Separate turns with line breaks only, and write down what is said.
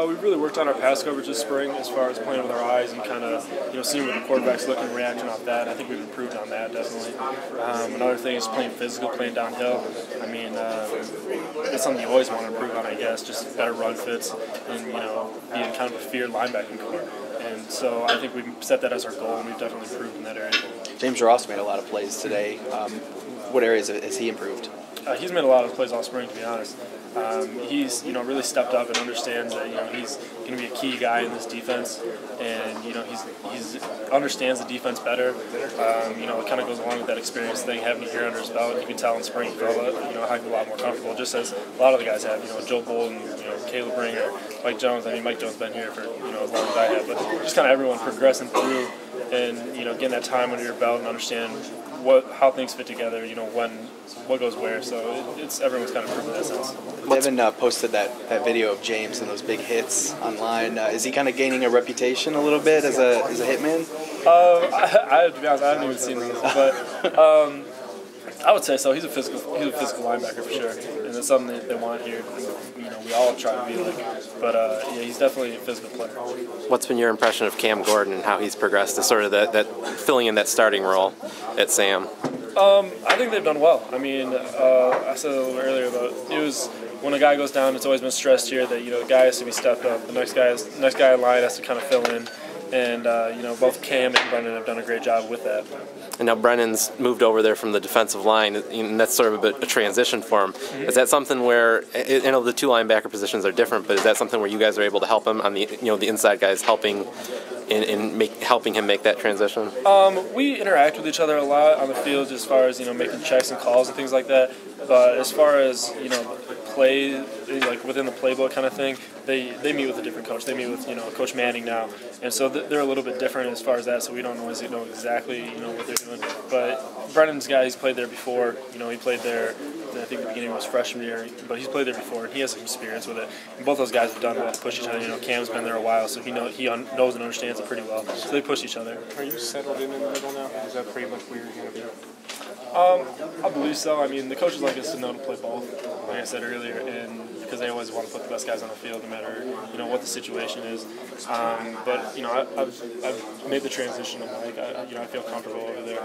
We've really worked on our pass coverage this spring as far as playing with our eyes and kind of seeing what the quarterback's looking and reacting off that. I think we've improved on that definitely. Another thing is playing physical, playing downhill. I mean, that's something you always want to improve on, I guess. Just better run fits and being kind of a feared linebacking core. And so I think we've set that as our goal, and we've definitely improved in that area.
James Ross made a lot of plays today. What areas has he improved?
He's made a lot of plays all spring, to be honest. He's really stepped up and understands that he's going to be a key guy in this defense, and he's understands the defense better. It kind of goes along with that experience thing, having a year under his belt. You can tell in spring he felt a lot more comfortable, just as a lot of the guys have. Joe Bolden, Caleb Ringer, Mike Jones. I mean, Mike Jones has been here for as long as I have, but just kind of everyone progressing through and getting that time under your belt and understand how things fit together, what goes where. So everyone's kind of proven that sense.
Devin posted that video of James and those big hits online. Is he kind of gaining a reputation a little bit as a hitman?
To be honest, I haven't even seen those, but I would say so. He's a physical linebacker for sure, and it's something that they want here. We all try to be like, but he's definitely a physical player.
What's been your impression of Cam Gordon and how he's progressed to sort of that filling in that starting role at Sam?
I think they've done well. I mean, I said a little earlier about it was when a guy goes down, it's always been stressed here that the guy has to be stepped up. The next guy in line has to kind of fill in. And, both Cam and Brennan have done a great job with that.
And now Brennan's moved over there from the defensive line, and that's sort of a transition for him. Mm-hmm. Is that something where, the two linebacker positions are different, but is that something where you guys are able to help him on the inside guys helping helping him make that transition?
We interact with each other a lot on the field as far as, making checks and calls and things like that. But as far as, play, like within the playbook kind of thing, they meet with a different coach. They meet with, Coach Manning now. And so they're a little bit different as far as that, so we don't always know exactly, what they're doing. But Brennan's guy, he's played there before. He played there, I think the beginning of his freshman year, but he's played there before, and he has some experience with it. And both those guys have done well to push each other. Cam's been there a while, so he knows and understands it pretty well. So they push each other.
Are you settled in the middle now? Is that pretty much where you're going to be?
I believe so. I mean, the coaches like us to know to play both, like I said earlier, and because they always want to put the best guys on the field, no matter what the situation is. But I've made the transition. I'm like, I feel comfortable over there.